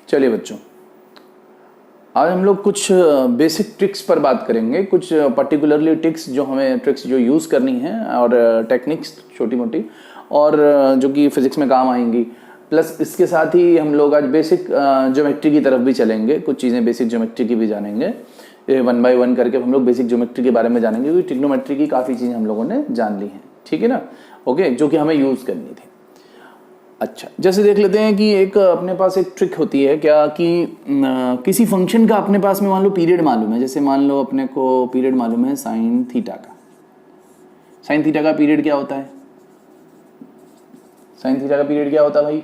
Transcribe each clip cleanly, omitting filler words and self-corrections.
चलिए बच्चों, आज हम लोग कुछ बेसिक ट्रिक्स पर बात करेंगे, कुछ पर्टिकुलरली ट्रिक्स जो यूज़ करनी है और टेक्निक्स छोटी मोटी और जो कि फिजिक्स में काम आएंगी। प्लस इसके साथ ही हम लोग आज बेसिक ज्योमेट्री की तरफ भी चलेंगे, कुछ चीज़ें बेसिक ज्योमेट्री की भी जानेंगे। 1 बाय 1 करके हम लोग बेसिक ज्योमेट्री के बारे में जानेंगे, क्योंकि ट्रिग्नोमेट्री की काफ़ी चीज़ें हम लोगों ने जान ली हैं, ठीक है ना। ओके, जो कि हमें यूज़ करनी थी। अच्छा, जैसे देख लेते हैं कि एक अपने पास एक ट्रिक होती है क्या कि किसी फंक्शन का अपने पास में मान लो पीरियड मालूम है। जैसे मान लो अपने को पीरियड मालूम है साइन थीटा का। साइन थीटा का पीरियड क्या होता है? साइन थीटा का पीरियड क्या होता है भाई?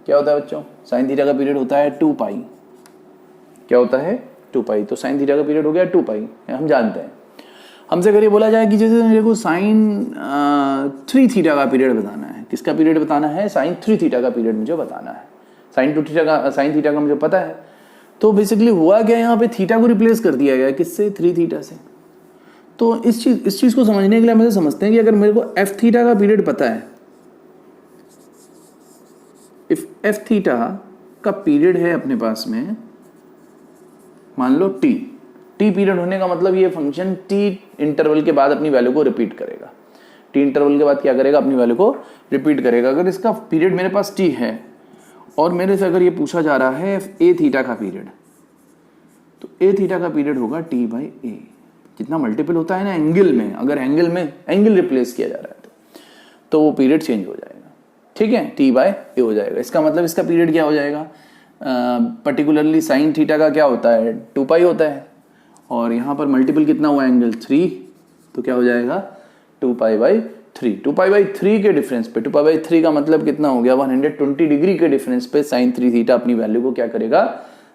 क्या होता है बच्चों? साइन थीटा का पीरियड होता है 2 पाई। क्या होता है? 2 पाई। तो साइन थीटा का पीरियड हो गया 2 पाई, हम जानते हैं। हमसे अगर ये बोला जाए कि जैसे मेरे को साइन 3 थीटा का पीरियड बताना है। किसका पीरियड बताना है? साइन 3 थीटा का पीरियड मुझे बताना है। साइन थीटा का मुझे पता है। तो बेसिकली हुआ क्या, यहाँ पे थीटा को रिप्लेस कर दिया गया किससे? 3 थीटा से। तो इस चीज को समझने के लिए हम ऐसे समझते हैं कि अगर मेरे को एफ थीटा का पीरियड पता है, इफ एफ थीटा का पीरियड है अपने पास में, मान लो टी पीरियड होने का मतलब ये फंक्शन टी इंटरवल के बाद अपनी वैल्यू को रिपीट करेगा। टी इंटरवल के बाद क्या करेगा? अपनी वैल्यू को रिपीट करेगा। अगर इसका पीरियड मेरे पास टी है और मेरे से अगर ये पूछा जा रहा है ए थीटा का पीरियड, तो ए थीटा का पीरियड होगा टी बाई ए। जितना मल्टीपल होता है ना एंगल में, अगर एंगल रिप्लेस किया जा रहा है तो वो पीरियड चेंज हो जाएगा, ठीक है, टी बाई ए हो जाएगा। इसका मतलब इसका पीरियड क्या हो जाएगा? पर्टिकुलरली साइन थीटा का क्या होता है? 2 पाई होता है, और यहाँ पर मल्टीपल कितना हुआ एंगल? 3, तो क्या हो जाएगा? 2 पाई बाई 3। 2 पाई बाई 3 के डिफरेंस पे, 2 पाई बाई 3 का मतलब कितना हो गया? 120 डिग्री के डिफरेंस पे साइन 3 थीटा अपनी वैल्यू को क्या करेगा?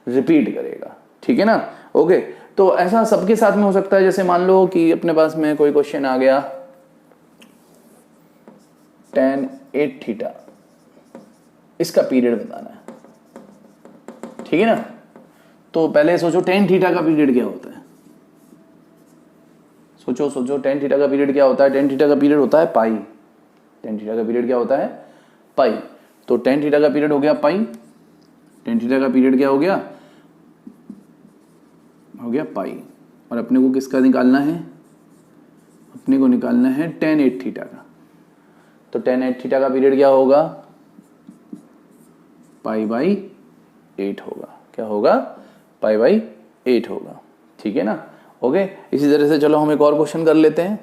रिपीट करेगा, ठीक है ना। ओके, तो ऐसा सबके साथ में हो सकता है। जैसे मान लो कि अपने पास में कोई क्वेश्चन आ गया tan 8 थीटा, इसका पीरियड बताना है, ठीक है ना। तो पहले सोचो tan थीटा का पीरियड क्या होता है? सोचो tan थीटा का पीरियड क्या होता है? tan थीटा का पीरियड होता है पाई। tan थीटा का पीरियड क्या होता है? पाई। तो tan थीटा का पीरियड हो गया पाई। tan थीटा का पीरियड क्या हो गया? हो गया पाई। और अपने को किसका निकालना है? अपने को निकालना है tan 8 थीटा का। तो tan 8 थीटा का पीरियड क्या होगा? पाई बाई 8 होगा। क्या होगा? पाई बाई 8 होगा, ठीक है ना। ओके, इसी तरह से चलो हम एक और क्वेश्चन कर लेते हैं।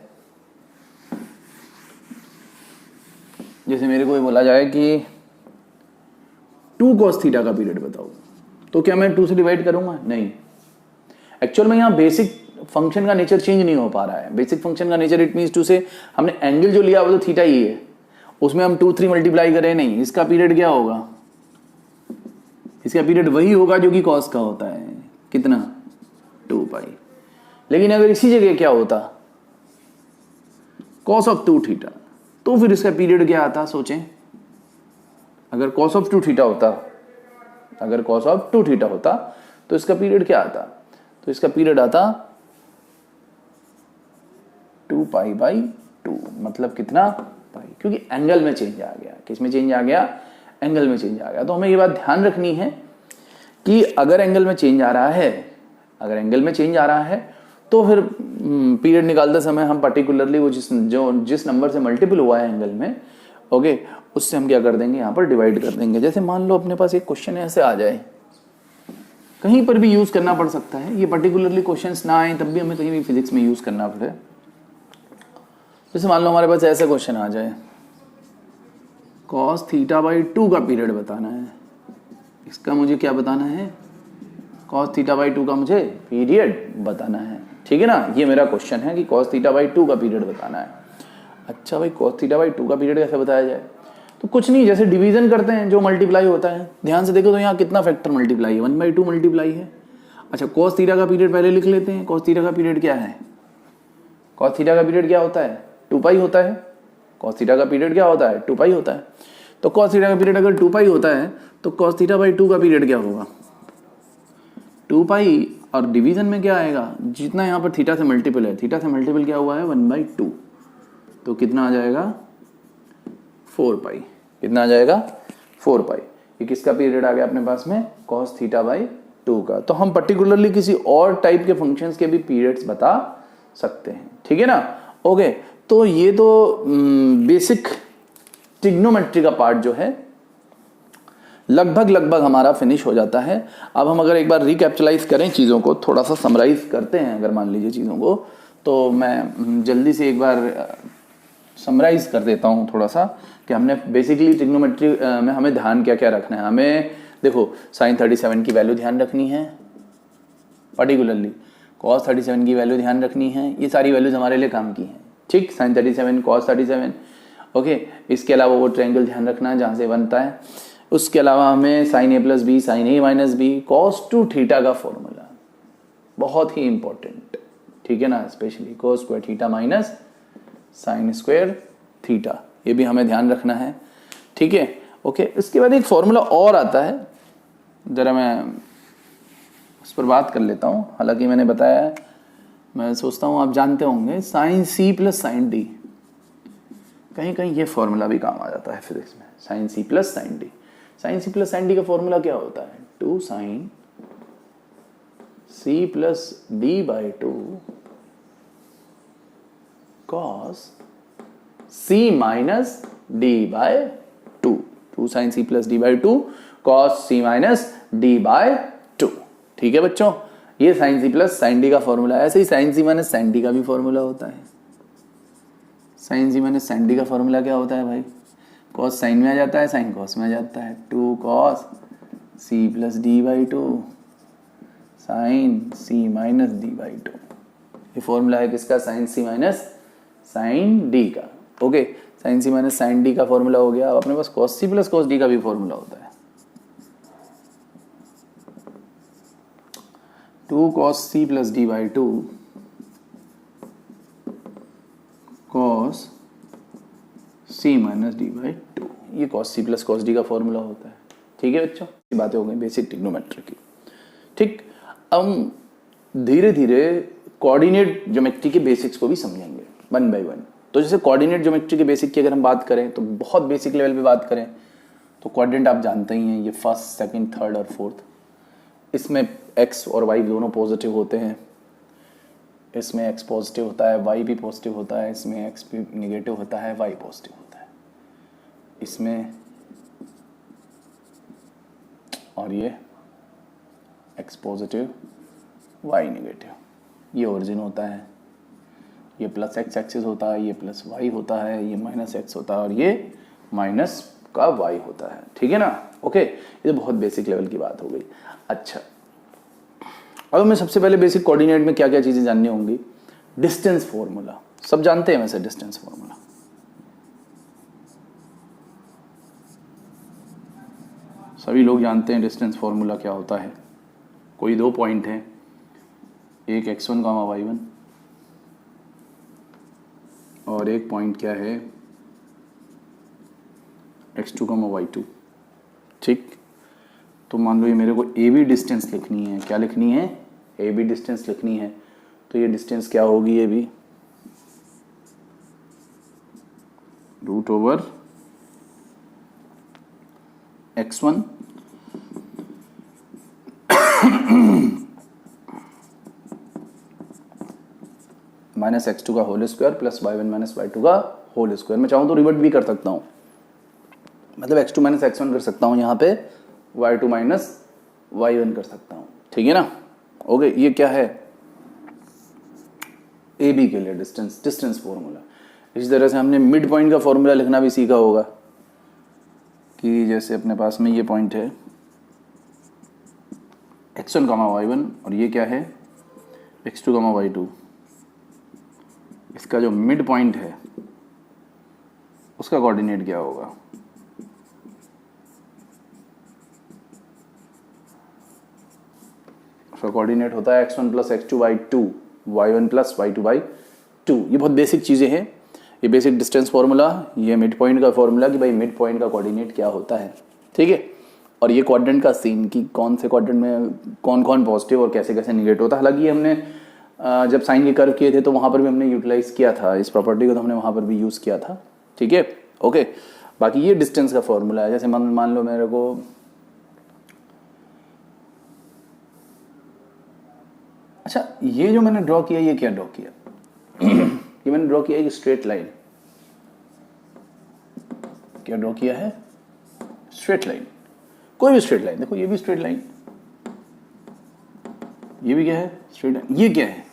जैसे मेरे को ये बोला जाए कि 2 cos थीटा का पीरियड बताओ, तो क्या मैं 2 से डिवाइड करूंगा? नहीं। एक्चुअल में यहाँ बेसिक फंक्शन का नेचर चेंज नहीं हो पा रहा है। बेसिक फंक्शन का नेचर इट मीन्स टू से हमने एंगल जो लिया वो तो थीटा ही है, उसमें हम 2 3 मल्टीप्लाई करें नहीं। इसका पीरियड क्या होगा? इसका पीरियड वही होगा जो कि कॉस का होता है। कितना? 2 पाई। लेकिन अगर इसी जगह क्या होता? cos ऑफ 2 थीटा, तो फिर इसका पीरियड क्या आता? सोचें, अगर cos ऑफ 2 थीटा होता, अगर cos ऑफ 2 थीटा होता तो इसका पीरियड क्या आता? तो इसका पीरियड आता 2 पाई बाई 2। मतलब कितना? पाई। क्योंकि एंगल में चेंज आ गया। किस में चेंज आ गया? एंगल में चेंज आ गया। तो हमें ये बात ध्यान रखनी है कि अगर एंगल में चेंज आ रहा है, तो फिर पीरियड निकालते समय हम पर्टिकुलरली वो जिस नंबर से मल्टीपल हुआ है एंगल में, ओके, उससे हम क्या कर देंगे? यहाँ पर डिवाइड कर देंगे। जैसे मान लो अपने पास एक क्वेश्चन ऐसे आ जाए, कहीं पर भी यूज करना पड़ सकता है ये पर्टिकुलरली क्वेश्चंस ना आए तब भी हमें कहीं भी फिजिक्स में यूज करना पड़े। जैसे मान लो हमारे पास ऐसा क्वेश्चन आ जाए, cos थीटा बाई 2 का पीरियड बताना है। इसका मुझे क्या बताना है? cos थीटा बाई 2 का मुझे पीरियड बताना है, ठीक है ना। ये मेरा क्वेश्चन है कि cos थीटा बाई 2 का पीरियड बताना है। अच्छा भाई, cos थीटा बाई 2 का पीरियड कैसे बताया जाए? तो कुछ नहीं, जैसे डिवीजन करते हैं, जो मल्टीप्लाई होता है। ध्यान से देखो तो यहाँ कितना फैक्टर मल्टीप्लाई है? 1/2 मल्टीप्लाई है। अच्छा, cos थीटा का पीरियड पहले लिख लेते हैं। cos थीटा का पीरियड क्या है? cos थीटा का पीरियड क्या होता है? 2 पाई होता है। cos थीटा का पीरियड क्या होता है? 2 पाई होता है। तो cos थीटा का पीरियड अगर 2 पाई होता है तो cos थीटा बाई 2 का पीरियड क्या होगा? 2 पाई। और डिवीजन में क्या आएगा? जितना यहाँ पर थीटा से मल्टीपल है, थीटा से मल्टीपल क्या हुआ है? 1/2। तो कितना आ जाएगा? 4 पाई। कितना आ जाएगा? 4 पाई। ये किसका पीरियड आ गया अपने पास में, cos थीटा बाई 2 का। तो हम पर्टिकुलरली किसी और टाइप के फंक्शंस के भी पीरियड्स बता सकते हैं, ठीक है ना। ओके, तो ये तो बेसिक ट्रिग्नोमेट्री का पार्ट जो है लगभग हमारा फिनिश हो जाता है। अब हम अगर एक बार रिकैप्चुलाइज करें चीज़ों को, थोड़ा सा समराइज करते हैं अगर मान लीजिए चीज़ों को, तो मैं जल्दी से एक बार समराइज कर देता हूँ थोड़ा सा कि हमने बेसिकली ट्रिग्नोमेट्री में हमें ध्यान क्या क्या रखना है। हमें देखो साइन 37 की वैल्यू ध्यान रखनी है, पर्टिकुलरली कॉस 37 की वैल्यू ध्यान रखनी है, ये सारी वैल्यूज हमारे लिए काम की हैं, ठीक। Sine 37 cos 37, okay. इसके अलावा वो ट्रायंगल ध्यान रखना है जहाँ से बनता है। उसके अलावा हमें sine A plus B sine A minus B cos two theta का फॉर्मूला बहुत ही इंपॉर्टेंट, ठीक है ना, specially cos square theta minus sine square theta, ये भी हमें ध्यान रखना है, ठीक है, ओके। इसके बाद एक फॉर्मूला और आता है, जरा मैं उस पर बात कर लेता हूँ। हालांकि मैंने बताया है, मैं सोचता हूँ आप जानते होंगे, sine C plus sine D, कहीं कहीं ये फॉर्मूला भी काम आ जाता है फिजिक्स में, sine C plus sine D. Sine C plus sine D का फॉर्मूला क्या होता है, 2 sine C plus D by 2 cos C minus D by 2, 2 sine C plus D by 2 cos C minus D by 2, ठीक है बच्चों। ये sine C plus sine D का formula है। ऐसे ही sine C minus sine D का भी फॉर्मूला होता है। Sign C minus sine D का फॉर्मूला क्या होता है भाई, कॉस साइन में आ जाता है, साइन कॉस में आ जाता है, 2 cos C plus D by 2 sine C minus D by 2। ये फॉर्मूला है किसका, sine C minus sine D का, okay. Sine C minus sine D का फॉर्मूला हो गया। अब अपने पास cos C plus cos D का भी फॉर्मूला होता है, 2 cos C plus D by 2 cos C minus D by 2, ये cos C plus cos D का फॉर्मूला होता है, ठीक है बच्चों। ये बातें हो गई बेसिक ट्रिग्नोमेट्री की, ठीक। अब धीरे धीरे कोऑर्डिनेट ज्योमेट्री के बेसिक्स को भी समझेंगे वन बाय वन। तो जैसे कोऑर्डिनेट ज्योमेट्री के बेसिक की अगर हम बात करें, तो बहुत बेसिक लेवल पे बात करें तो कोऑर्डिनेट आप जानते ही हैं, ये फर्स्ट सेकंड थर्ड और फोर्थ। इसमें एक्स और वाई दोनों पॉजिटिव होते हैं, इसमें एक्स पॉजिटिव होता है, वाई भी पॉजिटिव होता है, इसमें एक्स भी निगेटिव होता है, वाई पॉजिटिव होता है, इसमें और ये एक्स पॉजिटिव वाई निगेटिव, ये ओरिजिन होता है, ये प्लस एक्स एक्सिस होता है, ये प्लस वाई होता है, ये माइनस एक्स होता है और ये माइनस का वाई होता है, ठीक है ना, ओके। ये तो बहुत बेसिक लेवल की बात हो गई। अच्छा, अब हमें सबसे पहले बेसिक कोऑर्डिनेट में क्या क्या चीजें जाननी होंगी। डिस्टेंस फॉर्मूला सब जानते हैं वैसे, डिस्टेंस फॉर्मूला सभी लोग जानते हैं। डिस्टेंस फॉर्मूला क्या होता है, कोई दो पॉइंट है, एक x1 कामा y1 और एक पॉइंट क्या है x2 कामा y2, ठीक। तो मान लो ये मेरे को ए बी डिस्टेंस लिखनी है, क्या लिखनी है, ए बी डिस्टेंस लिखनी है। तो ये डिस्टेंस क्या होगी, A B root over x1 minus x2 का whole square plus y1 minus y2 का होल स्क्वायर। मैं चाहूँ तो रिवर्ट भी कर सकता हूँ, मतलब x2 माइनस x1 कर सकता हूँ, यहाँ पे y2 माइनस y1 कर सकता हूँ, ठीक है ना, ओके। ये क्या है, ए बी के लिए डिस्टेंस फॉर्मूला। इसी तरह से हमने मिड पॉइंट का फॉर्मूला लिखना भी सीखा होगा कि जैसे अपने पास में ये पॉइंट है x1 कामा y1 और ये क्या है x2 कामा y2, इसका जो मिड पॉइंट है उसका कोऑर्डिनेट क्या होगा, उसका कोऑर्डिनेट होता है x1 plus x2 by 2 y1 plus y2 by 2। ये बहुत बेसिक चीज़ें हैं, ये बेसिक डिस्टेंस फार्मूला, ये मिड पॉइंट का फॉर्मूला कि भाई मिड पॉइंट का कोऑर्डिनेट क्या होता है, ठीक है। और ये क्वाड्रेंट का सीन कि कौन से क्वाड्रेंट में कौन कौन पॉजिटिव और कैसे कैसे निगेटिव होता है। हालांकि हमने जब साइन के कर्व किए थे तो वहाँ पर भी हमने यूटिलाइज किया था इस प्रॉपर्टी को, तो हमने वहाँ पर भी यूज़ किया था, ठीक है, ओके। बाकी ये डिस्टेंस का फॉर्मूला है। जैसे मान लो मेरे को अच्छा, ये जो मैंने ड्रॉ किया, ये क्या ड्रॉ किया? ये मैंने ड्रॉ किया एक स्ट्रेट लाइन। क्या ड्रॉ किया है? Straight line. कोई भी स्ट्रेट लाइन, देखो ये भी स्ट्रेट लाइन, ये भी क्या है? Straight line. ये क्या है?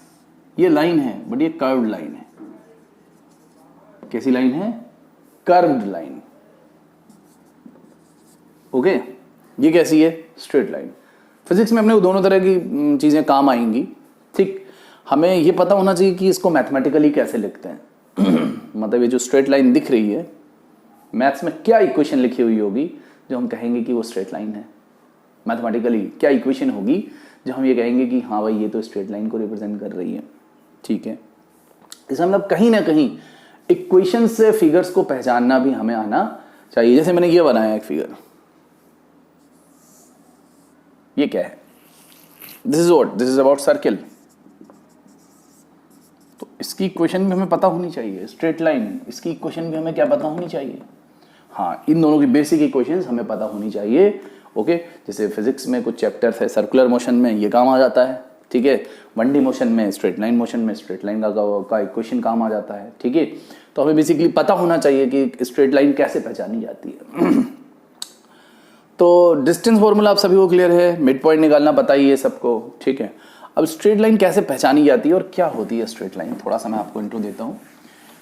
ये लाइन है, बट ये कर्व्ड लाइन है। कैसी लाइन है? Curved line. ओके, ये कैसी है? Straight line. फिजिक्स में अपने को दोनों तरह की चीजें काम आएंगी, ठीक। हमें ये पता होना चाहिए कि इसको मैथमेटिकली कैसे लिखते हैं। मतलब ये जो स्ट्रेट लाइन दिख रही है, मैथ्स में क्या इक्वेशन लिखी हुई होगी जो हम कहेंगे कि वो स्ट्रेट लाइन है? मैथमेटिकली क्या इक्वेशन होगी जो हम ये कहेंगे कि हाँ भाई ये तो स्ट्रेट लाइन को रिप्रेजेंट कर रही है, ठीक है। इसमें मतलब कहीं ना कहीं इक्वेशन से फिगर्स को पहचानना भी हमें आना चाहिए। जैसे मैंने ये बनाया एक फिगर, ये क्या है? This is what? This is about circle. तो इसकी इक्वेशन भी हमें पता होनी चाहिए। स्ट्रेट लाइन, इसकी इक्वेशन भी हमें क्या पता होनी चाहिए? हाँ, इन दोनों की बेसिक इक्वेशंस हमें पता होनी चाहिए। ओके, जैसे फिजिक्स में कुछ चैप्टर्स है, सर्कुलर मोशन में ये काम आ जाता है, ठीक है। 1D मोशन में, स्ट्रेट लाइन मोशन में स्ट्रेट लाइन का इक्वेशन काम आ जाता है, ठीक है। तो हमें बेसिकली पता होना चाहिए कि स्ट्रेट लाइन कैसे पहचानी जाती है। तो डिस्टेंस फॉर्मूला आप सभी को क्लियर है, मिड पॉइंट निकालना पता ही है सबको, ठीक है। अब स्ट्रेट लाइन कैसे पहचानी जाती है और क्या होती है स्ट्रेट लाइन, थोड़ा सा मैं आपको इंट्रो देता हूँ,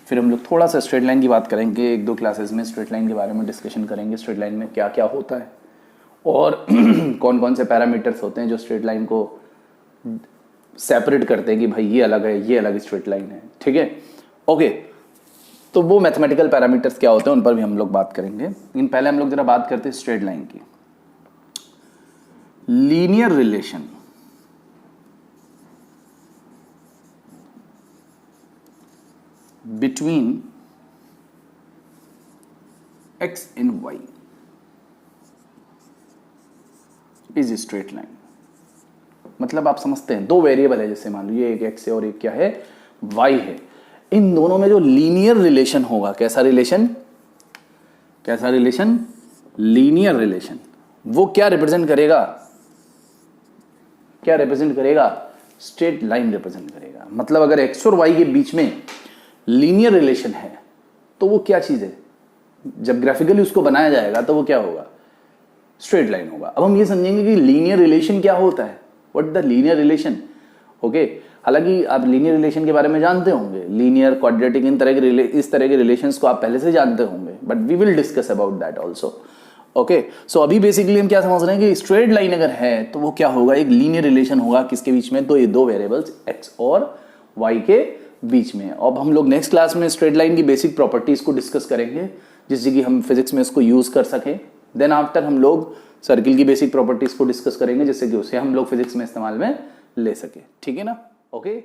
फिर हम लोग थोड़ा सा स्ट्रेट लाइन की बात करेंगे। 1-2 क्लासेस में स्ट्रेट लाइन के बारे में डिस्कशन करेंगे, स्ट्रेट लाइन में क्या क्या होता है और कौन कौन से पैरामीटर्स होते हैं जो स्ट्रेट लाइन को सेपरेट करते हैं कि भाई ये अलग है, ये अलग स्ट्रेट लाइन है, ठीक है। ओके, तो वो मैथमेटिकल पैरामीटर्स क्या होते हैं उन पर भी हम लोग बात करेंगे। लेकिन पहले हम लोग जरा बात करते हैं स्ट्रेट लाइन की। Linear relation between x and y is straight line. मतलब आप समझते हैं, 2 वेरिएबल है, जैसे मान लीजिए एक x है और एक क्या है? y है। इन दोनों में जो लीनियर रिलेशन होगा, कैसा रिलेशन? कैसा रिलेशन? Linear relation. वो क्या रिप्रेजेंट करेगा? क्या रिप्रेजेंट करेगा? स्ट्रेट लाइन रिप्रेजेंट करेगा। मतलब अगर x और y के बीच में लीनियर रिलेशन है तो वो क्या चीज है? जब ग्राफिकली उसको बनाया जाएगा तो वो क्या होगा? स्ट्रेट लाइन होगा। अब हम ये समझेंगे कि लीनियर रिलेशन क्या होता है, what the linear relation. Okay, हालांकि आप लीनियर रिलेशन के बारे में जानते होंगे, लीनियर, क्वाड्रेटिक, इस तरह के रिलेशंस को आप पहले से जानते होंगे, but we will discuss about that also. Okay, so अभी बेसिकली हम क्या समझ रहे हैं कि स्ट्रेट लाइन अगर है तो वो क्या होगा? एक लीनियर रिलेशन होगा। किसके बीच में? तो ये 2 वेरिएबल्स x और y के बीच में। अब हम लोग नेक्स्ट क्लास में स्ट्रेट लाइन की बेसिक प्रॉपर्टीज को डिस्कस करेंगे, जिससे कि हम फिजिक्स में इसको यूज कर सकें। देन आफ्टर हम लोग सर्किल की बेसिक प्रॉपर्टीज को डिस्कस करेंगे, जिससे कि उसे हम लोग फिजिक्स में इस्तेमाल में ले सके, ठीक है ना। ओके।